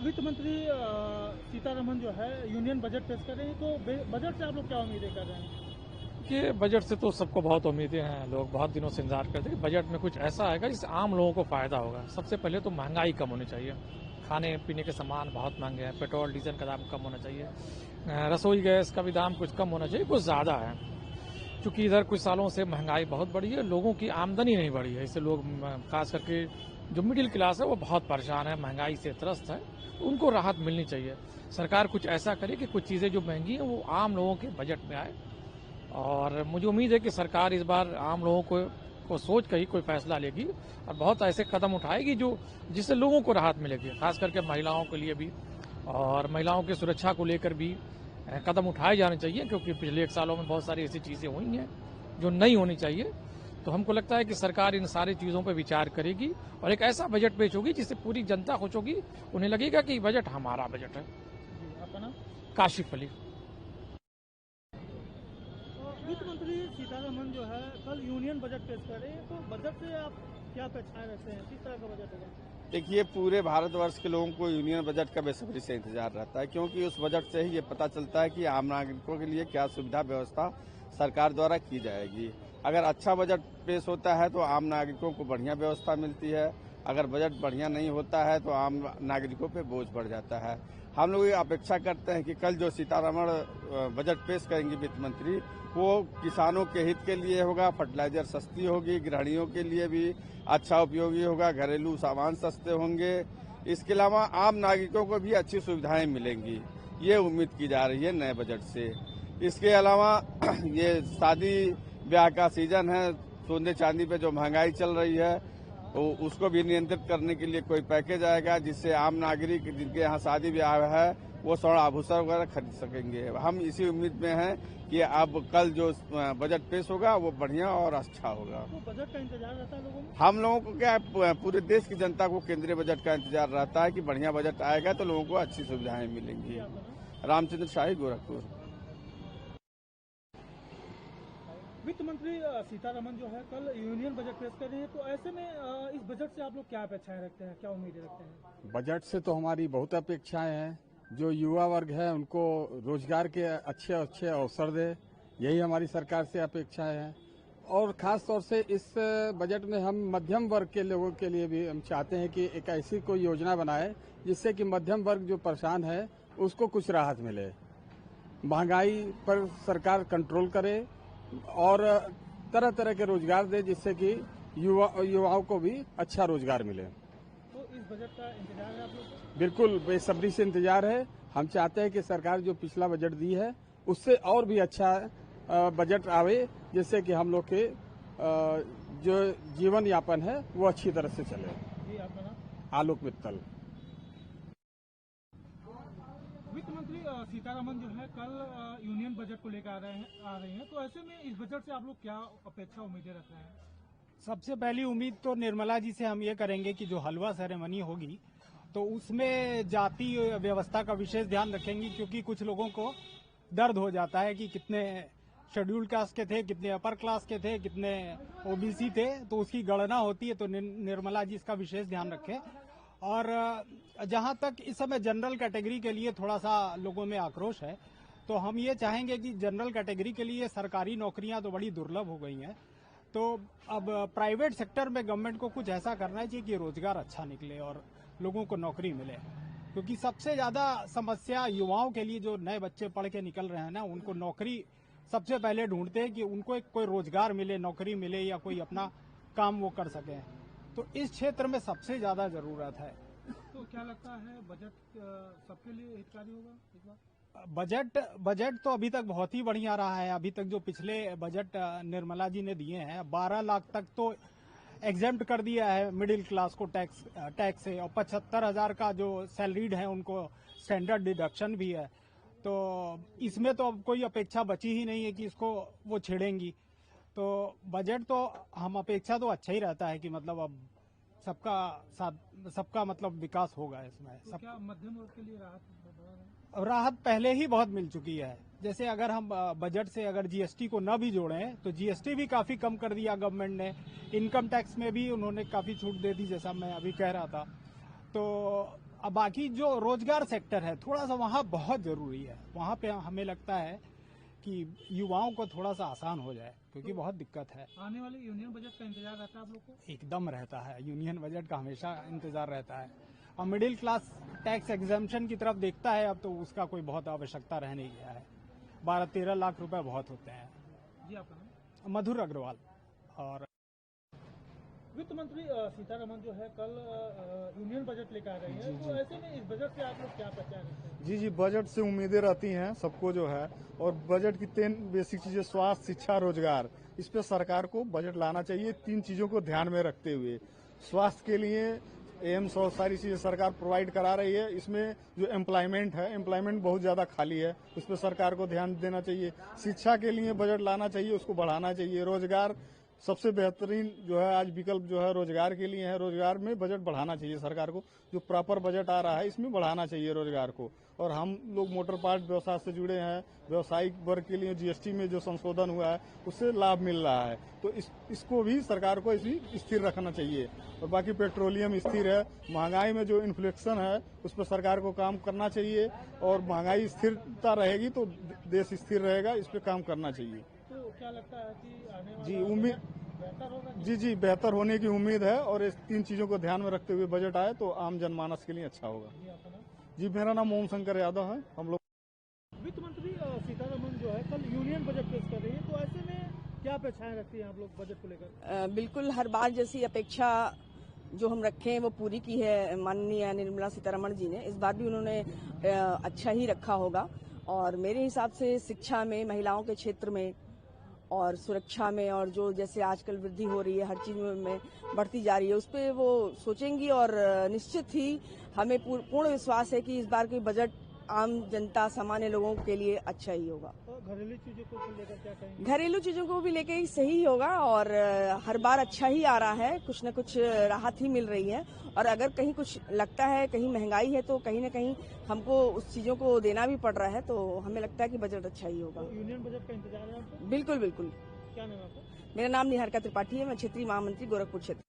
वित्त मंत्री सीतारमण जो है यूनियन बजट पेश कर रहे हैं, तो बजट से आप लोग क्या उम्मीदें कर रहे हैं? कि बजट से तो सबको बहुत उम्मीदें हैं। लोग बहुत दिनों से इंतजार करते हैं कि बजट में कुछ ऐसा आएगा जिससे आम लोगों को फायदा होगा। सबसे पहले तो महंगाई कम होनी चाहिए। खाने पीने के सामान बहुत महंगे हैं। पेट्रोल डीजल का दाम कम होना चाहिए। रसोई गैस का भी दाम कुछ कम होना चाहिए, कुछ ज़्यादा है। क्योंकि इधर कुछ सालों से महंगाई बहुत बढ़ी है, लोगों की आमदनी नहीं बढ़ी है। इससे लोग खास करके जो मिडिल क्लास है वो बहुत परेशान है, महंगाई से त्रस्त है। उनको राहत मिलनी चाहिए। सरकार कुछ ऐसा करे कि कुछ चीज़ें जो महंगी हैं वो आम लोगों के बजट में आए। और मुझे उम्मीद है कि सरकार इस बार आम लोगों को सोच कर ही कोई फैसला लेगी और बहुत ऐसे कदम उठाएगी जो जिससे लोगों को राहत मिलेगी, खास करके महिलाओं के लिए भी। और महिलाओं की सुरक्षा को लेकर भी कदम उठाए जाने चाहिए, क्योंकि पिछले 1 सालों में बहुत सारी ऐसी चीज़ें हुई हैं जो नहीं होनी चाहिए। तो हमको लगता है कि सरकार इन सारी चीज़ों पर विचार करेगी और एक ऐसा बजट पेश होगी जिससे पूरी जनता खुश होगी। उन्हें लगेगा कि बजट हमारा बजट है। आपका नाम? काशिफ अली। वित्त मंत्री सीतारमण जो है कल यूनियन बजट पेश कर रहे हैं, तो बजट से आप क्या अपेक्षाएं रखते हैं? किस तरह का बजट होगा? देखिए, पूरे भारतवर्ष के लोगों को यूनियन बजट का बेसब्री से इंतजार रहता है, क्योंकि उस बजट से ही ये पता चलता है कि आम नागरिकों के लिए क्या सुविधा व्यवस्था सरकार द्वारा की जाएगी। अगर अच्छा बजट पेश होता है तो आम नागरिकों को बढ़िया व्यवस्था मिलती है। अगर बजट बढ़िया नहीं होता है तो आम नागरिकों पे बोझ बढ़ जाता है। हम लोग ये अपेक्षा करते हैं कि कल जो सीतारमण बजट पेश करेंगे वित्त मंत्री, वो किसानों के हित के लिए होगा। फर्टिलाइजर सस्ती होगी, गृहिणियों के लिए भी अच्छा उपयोगी होगा, घरेलू सामान सस्ते होंगे। इसके अलावा आम नागरिकों को भी अच्छी सुविधाएं मिलेंगी, ये उम्मीद की जा रही है नए बजट से। इसके अलावा ये शादी ब्याह का सीजन है, सोने चांदी पे जो महंगाई चल रही है तो उसको भी नियंत्रित करने के लिए कोई पैकेज आएगा, जिससे आम नागरिक जिनके यहाँ शादी ब्याह है वो स्वर्ण आभूषण वगैरह खरीद सकेंगे। हम इसी उम्मीद में हैं कि अब कल जो बजट पेश होगा वो बढ़िया और अच्छा होगा। तो बजट का इंतजार रहता है लोगों में? हम लोगों को क्या, पूरे देश की जनता को केंद्रीय बजट का इंतजार रहता है कि बढ़िया बजट आएगा तो लोगों को अच्छी सुविधाएं मिलेंगी। रामचंद्र शाही, गोरखपुर। वित्त मंत्री सीतारमण जो है कल यूनियन बजट पेश कर रहे हैं, तो ऐसे में इस बजट से आप लोग क्या अपेक्षाएं रखते हैं, क्या उम्मीदें रखते हैं? बजट से तो हमारी बहुत अपेक्षाएं हैं। जो युवा वर्ग है उनको रोजगार के अच्छे अच्छे अवसर दे, यही हमारी सरकार से अपेक्षाएं हैं। और खास तौर से इस बजट में हम मध्यम वर्ग के लोगों के लिए भी हम चाहते हैं कि एक ऐसी कोई योजना बनाए जिससे कि मध्यम वर्ग जो परेशान है उसको कुछ राहत मिले। महंगाई पर सरकार कंट्रोल करे और तरह तरह के रोजगार दे जिससे कि युवाओं को भी अच्छा रोजगार मिले। तो इस बजट का इंतजार है आप लोग को? बिल्कुल बेसब्री से इंतजार है। हम चाहते हैं कि सरकार जो पिछला बजट दी है उससे और भी अच्छा बजट आवे, जिससे कि हम लोग के जो जीवन यापन है वो अच्छी तरह से चले। जी, आपका नाम? आलोक मित्तल। वित्त मंत्री सीतारमण जो है कल यूनियन बजट को लेकर आ रहे हैं, तो ऐसे में इस बजट से आप लोग क्या अपेक्षा उम्मीदें रख रहे हैं? सबसे पहली उम्मीद तो निर्मला जी से हम ये करेंगे कि जो हलवा सेरेमनी होगी तो उसमें जाति व्यवस्था का विशेष ध्यान रखेंगी, क्योंकि कुछ लोगों को दर्द हो जाता है कि कितने शेड्यूल्ड कास्ट के थे, कितने अपर क्लास के थे, कितने ओबीसी थे, तो उसकी गणना होती है। तो निर्मला जी इसका विशेष ध्यान रखें। और जहां तक इस समय जनरल कैटेगरी के लिए थोड़ा सा लोगों में आक्रोश है, तो हम ये चाहेंगे कि जनरल कैटेगरी के लिए सरकारी नौकरियां तो बड़ी दुर्लभ हो गई हैं, तो अब प्राइवेट सेक्टर में गवर्नमेंट को कुछ ऐसा करना चाहिए कि रोजगार अच्छा निकले और लोगों को नौकरी मिले। क्योंकि सबसे ज्यादा समस्या युवाओं के लिए, जो नए बच्चे पढ़ के निकल रहे हैं ना, उनको नौकरी सबसे पहले ढूंढते हैं कि उनको एक कोई रोजगार मिले, नौकरी मिले या कोई अपना काम वो कर सके। तो इस क्षेत्र में सबसे ज्यादा जरूरत है। तो क्या लगता है बजट सबके लिए हितकारी होगा इस बार? बजट तो अभी तक बहुत ही बढ़िया रहा है। अभी तक जो पिछले बजट निर्मला जी ने दिए हैं, 12 लाख तक तो एग्जेम्प्ट कर दिया है मिडिल क्लास को टैक्स से, और 75,000 का जो सैलरीड है उनको स्टैंडर्ड डिडक्शन भी है। तो इसमें तो अब कोई अपेक्षा बची ही नहीं है कि इसको वो छेड़ेंगी। तो बजट तो हम अपेक्षा तो अच्छा ही रहता है कि मतलब अब सबका मतलब विकास होगा इसमें। तो क्या मध्यम वर्ग के लिए राहत राहत पहले ही बहुत मिल चुकी है। जैसे अगर हम बजट से अगर जीएसटी को न भी जोड़ें तो जीएसटी भी काफी कम कर दिया गवर्नमेंट ने। इनकम टैक्स में भी उन्होंने काफी छूट दे दी, जैसा मैं अभी कह रहा था। तो अब बाकी जो रोजगार सेक्टर है थोड़ा सा वहाँ बहुत जरूरी है, वहाँ पे हमें लगता है कि युवाओं को थोड़ा सा आसान हो जाए, क्योंकि बहुत दिक्कत है। आने वाले यूनियन बजट का इंतजार रहता है आप लोग को? एकदम रहता है, यूनियन बजट का हमेशा इंतजार रहता है। और मिडिल क्लास टैक्स एग्जाम्पशन की तरफ देखता है अब, तो उसका कोई बहुत आवश्यकता रह नहीं गया है। 12-13 लाख रुपए बहुत होते हैं। जी आपका नाम? मधुर अग्रवाल। और वित्त मंत्री सीतारमण जो है कल यूनियन बजट लेकर आ रही है, तो ऐसे में इस बजट से आप लोग क्या अपेक्षा रखते हैं? जी बजट से उम्मीदें रहती हैं सबको जो है, और बजट की 3 बेसिक चीजें स्वास्थ्य, शिक्षा, रोजगार, इस पे सरकार को बजट लाना चाहिए। 3 चीजों को ध्यान में रखते हुए स्वास्थ्य के लिए एम्स और सारी चीजें सरकार प्रोवाइड करा रही है। इसमें जो एम्प्लॉयमेंट है, एम्प्लॉयमेंट बहुत ज्यादा खाली है, उस पर सरकार को ध्यान देना चाहिए। शिक्षा के लिए बजट लाना चाहिए, उसको बढ़ाना चाहिए। रोजगार सबसे बेहतरीन जो है आज विकल्प जो है रोजगार के लिए है, रोजगार में बजट बढ़ाना चाहिए सरकार को। जो प्रॉपर बजट आ रहा है इसमें बढ़ाना चाहिए रोजगार को। और हम लोग मोटर पार्ट व्यवसाय से जुड़े हैं, व्यावसायिक वर्ग के लिए जीएसटी में जो संशोधन हुआ है उससे लाभ मिल रहा है, तो इसको भी सरकार को स्थिर रखना चाहिए। और बाकी पेट्रोलियम स्थिर है, महंगाई में जो इन्फ्लेशन है उस पर सरकार को काम करना चाहिए, और महंगाई स्थिरता रहेगी तो देश स्थिर रहेगा, इस पर काम करना चाहिए। तो क्या लगता है कि आने वाला जी उम्मीद बेहतर होगा? जी बेहतर होने की उम्मीद है, और इस 3 चीजों को ध्यान में रखते हुए बजट आए तो आम जनमानस के लिए अच्छा होगा। जी आपका नाम? जी मेरा नाम ओम शंकर यादव है। हम लोग वित्त मंत्री सीतारमण जो है कल यूनियन बजट पेश कर रही है, तो ऐसे में क्या अपेक्षाएं रखती हैं आप लोग बजट को लेकर? बिल्कुल हर बार जैसी अपेक्षा जो हम रखे हैं वो पूरी की है माननीय निर्मला सीतारमण जी ने। इस बार भी उन्होंने अच्छा ही रखा होगा, और मेरे हिसाब से शिक्षा में, महिलाओं के क्षेत्र में और सुरक्षा में, और जो जैसे आजकल वृद्धि हो रही है हर चीज में बढ़ती जा रही है, उस पर वो सोचेंगी। और निश्चित ही हमें पूर्ण विश्वास है कि इस बार की बजट आम जनता, सामान्य लोगों के लिए अच्छा ही होगा। और घरेलू चीजों को लेकर क्या कहेंगे? घरेलू चीजों को भी लेके सही होगा, और हर बार अच्छा ही आ रहा है, कुछ न कुछ राहत ही मिल रही है। और अगर कहीं कुछ लगता है, कहीं महंगाई है, तो कहीं न कहीं हमको उस चीजों को देना भी पड़ रहा है, तो हमें लगता है कि बजट अच्छा ही होगा। तो यूनियन बजट का इंतजार है आपको? बिल्कुल बिल्कुल। क्या नाम है आपका? मेरा नाम निहारिका त्रिपाठी है, मैं क्षेत्रीय महामंत्री गोरखपुर क्षेत्र।